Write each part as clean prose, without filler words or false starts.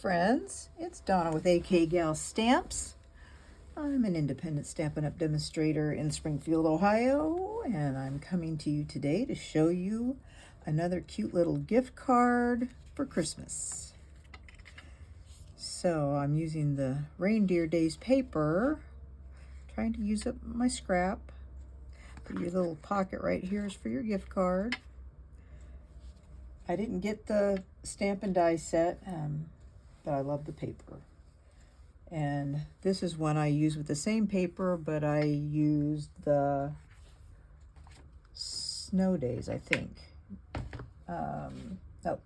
friends, it's Donna with AK Gal Stamps. I'm an independent Stampin' Up! Demonstrator in Springfield, Ohio, and I'm coming to you today to show you another cute little gift card for Christmas. So I'm using the Reindeer Days paper, trying to use up my scrap. But your little pocket right here is for your gift card. I didn't get the stamp and die set, but I love the paper. And this is one I use with the same paper, but I used the Snow Days, I think. Oh,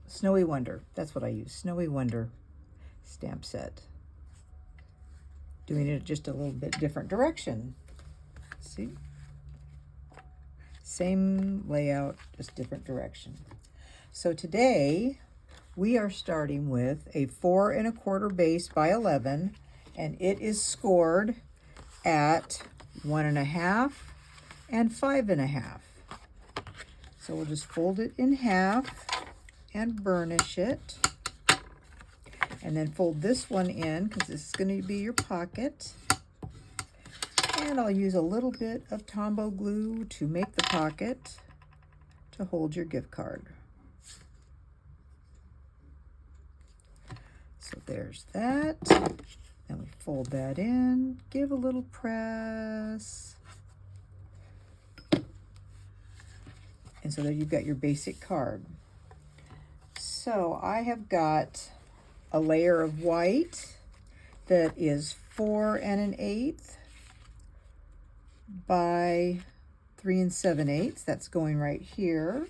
Snowy Wonder. That's what I use. Snowy Wonder stamp set. Doing it just a little bit different direction. See? Same layout, just different direction. So today we are starting with a 4 1/4 base by 11, and it is scored at 1.5 and 5.5. So we'll just fold it in half and burnish it, and then fold this one in because this is going to be your pocket. And I'll use a little bit of Tombow glue to make the pocket to hold your gift card. So there's that. Then we fold that in, give a little press. And so there you've got your basic card. So I have got a layer of white that is 4 1/8 by 3 7/8. That's going right here.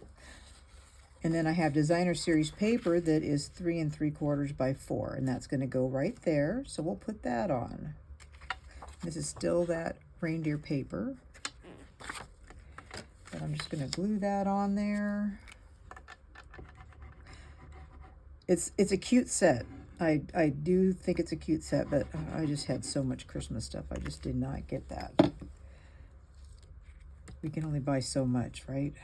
And then I have designer series paper that is 3 3/4 by 4, and that's going to go right there. So we'll put that on. This is still that reindeer paper, but I'm just going to glue that on there. It's a cute set. I do think it's a cute set, but I just had so much Christmas stuff. I just did not get that. We can only buy so much, right?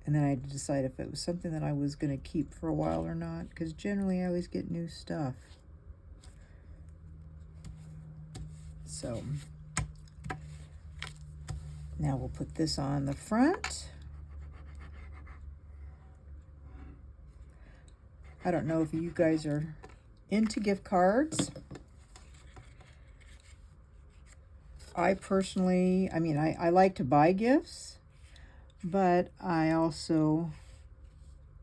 And then I had to decide if it was something that I was going to keep for a while or not, because generally I always get new stuff. So now we'll put this on the front. I don't know if you guys are into gift cards. I personally, I like to buy gifts, but I also,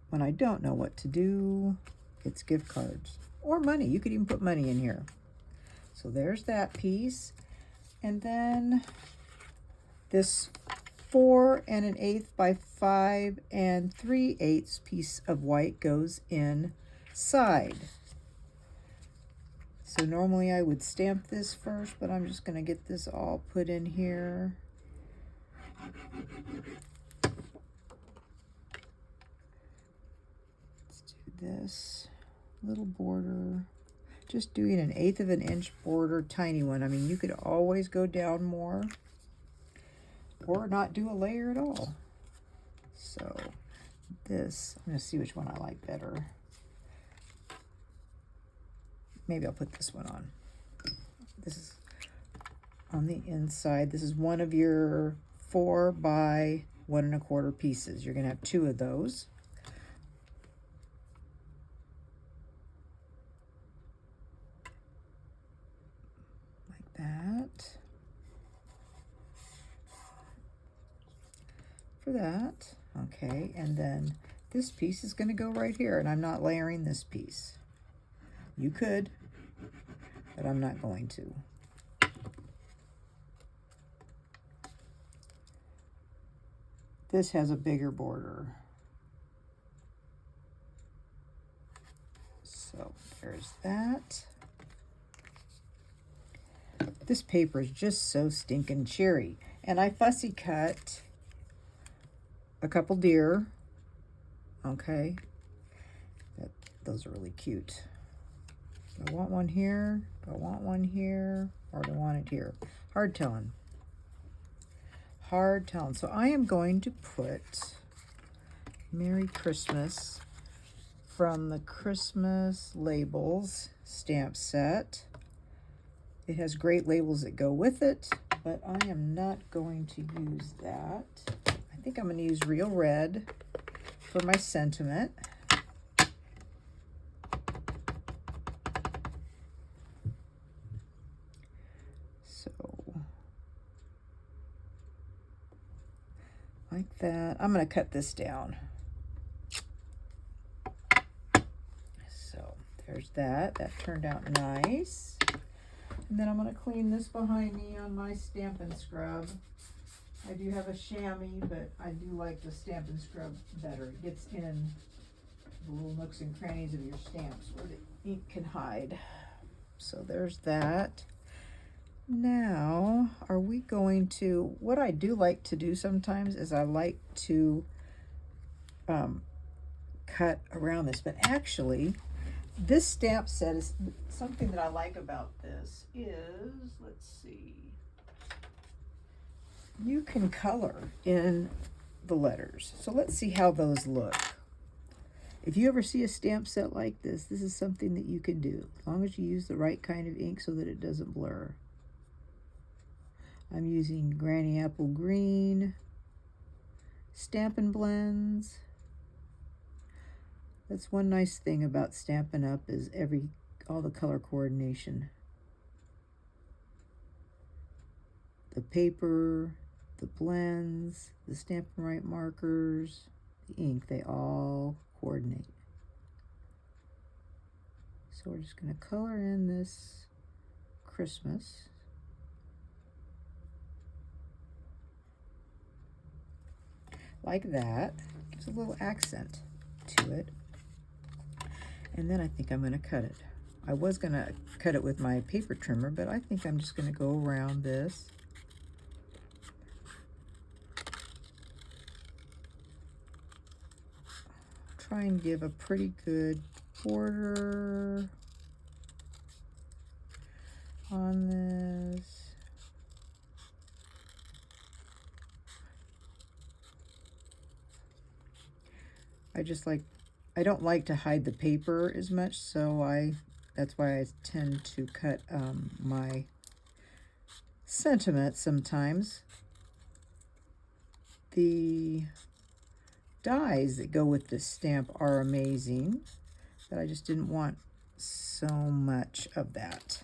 when I don't know what to do, it's gift cards or money. You could even put money in here. So there's that piece. And then this 4 1/8 by 5 3/8 piece of white goes inside. So normally I would stamp this first, but I'm just going to get this all put in here. Let's do this little border. Just doing an 1/8 of an inch border, tiny one. You could always go down more or not do a layer at all. So this, I'm going to see which one I like better. Maybe I'll put this one on. This is on the inside. This is one of your 4 by 1 1/4 pieces. You're going to have 2 of those. Like that. For that. Okay, and then this piece is going to go right here, and I'm not layering this piece. You could, but I'm not going to. This has a bigger border. So there's that. This paper is just so stinking cheery. And I fussy cut a couple deer. Okay. Those are really cute. Do I want one here? Do I want one here? Or do I want it here? Hard telling. Hard telling. So I am going to put Merry Christmas from the Christmas labels stamp set. It has great labels that go with it, but I am not going to use that. I think I'm going to use Real Red for my sentiment. So, like that. I'm going to cut this down. So, there's that. That turned out nice. And then I'm going to clean this behind me on my Stampin' Scrub. I do have a chamois, but I do like the Stampin' Scrub better. It gets in the little nooks and crannies of your stamps where the ink can hide. So there's that. Now, are we going to, what I do like to do sometimes is I like to cut around this, but actually this stamp set is something that I like about this is, let's see, you can color in the letters. So let's see how those look. If you ever see a stamp set like this, this is something that you can do, as long as you use the right kind of ink so that it doesn't blur. I'm using Granny Apple Green, Stampin' Blends. That's one nice thing about Stampin' Up! Is all the color coordination. The paper, the blends, the Stampin' Right markers, the ink, they all coordinate. So we're just going to color in this Christmas. Like that. Gives a little accent to it. And then I think I'm going to cut it. I was going to cut it with my paper trimmer, but I think I'm just going to go around this. Try and give a pretty good border on this. I don't like to hide the paper as much, so that's why I tend to cut my sentiment sometimes. The dies that go with this stamp are amazing, but I just didn't want so much of that.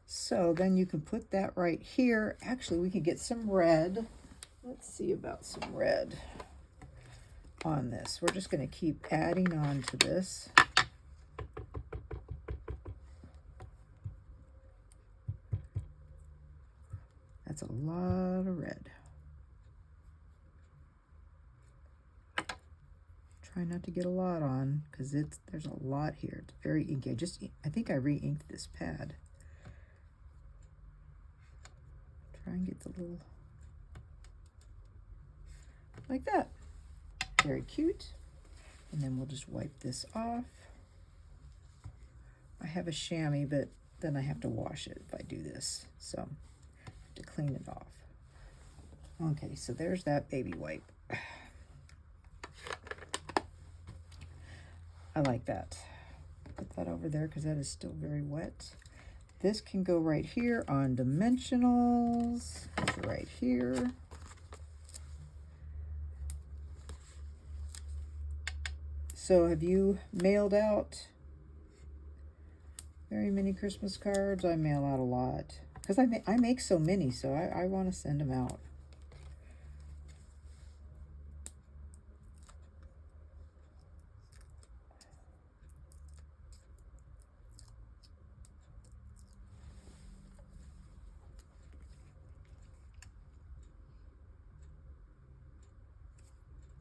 So then you can put that right here. Actually, we could get some red. Let's see about some red on this. We're just going to keep adding on to this. That's a lot of red. Try not to get a lot on because there's a lot here. It's very inky. I think I re-inked this pad. Try and get the little like that. Very cute. And then we'll just wipe this off. I have a chamois, but then I have to wash it if I do this. So I have to clean it off. Okay, so there's that baby wipe. I like that. Put that over there because that is still very wet. This can go right here on dimensionals. Right here. So have you mailed out very many Christmas cards? I mail out a lot because I make so many, so I want to send them out.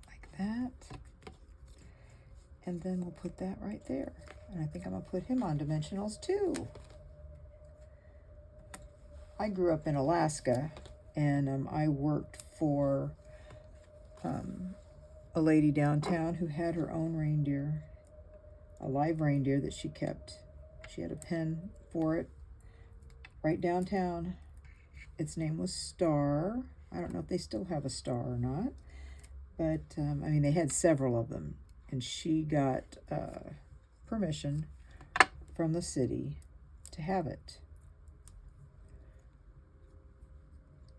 Like that. And then we'll put that right there. And I think I'm going to put him on dimensionals too. I grew up in Alaska, and I worked for a lady downtown who had her own reindeer, a live reindeer that she kept. She had a pen for it right downtown. Its name was Star. I don't know if they still have a Star or not, but I mean, they had several of them. and she got permission from the city to have it.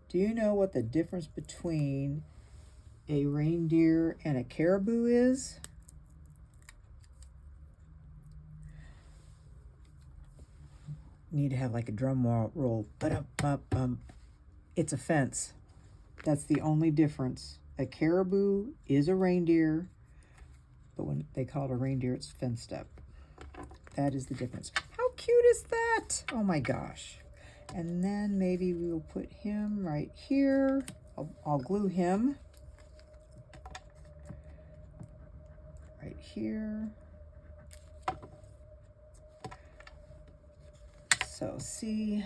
Do you know what the difference between a reindeer and a caribou is? Need to have like a drum roll. It's a fence. That's the only difference. A caribou is a reindeer, but when they call it a reindeer, it's fenced up. That is the difference. How cute is that? Oh my gosh. And then maybe we will put him right here. I'll glue him right here. So see,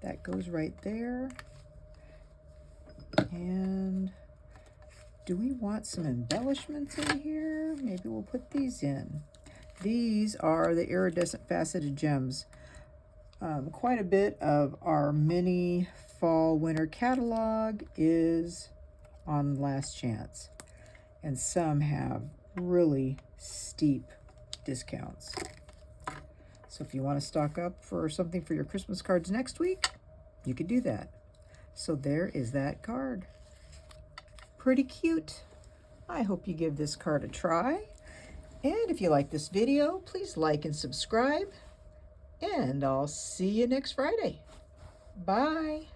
that goes right there. And do we want some embellishments in here? Maybe we'll put these in. These are the iridescent faceted gems. Quite a bit of our mini fall winter catalog is on Last Chance, and some have really steep discounts. So if you want to stock up for something for your Christmas cards next week, you could do that. So there is that card. Pretty cute. I hope you give this card a try. And if you like this video, please like and subscribe. And I'll see you next Friday. Bye.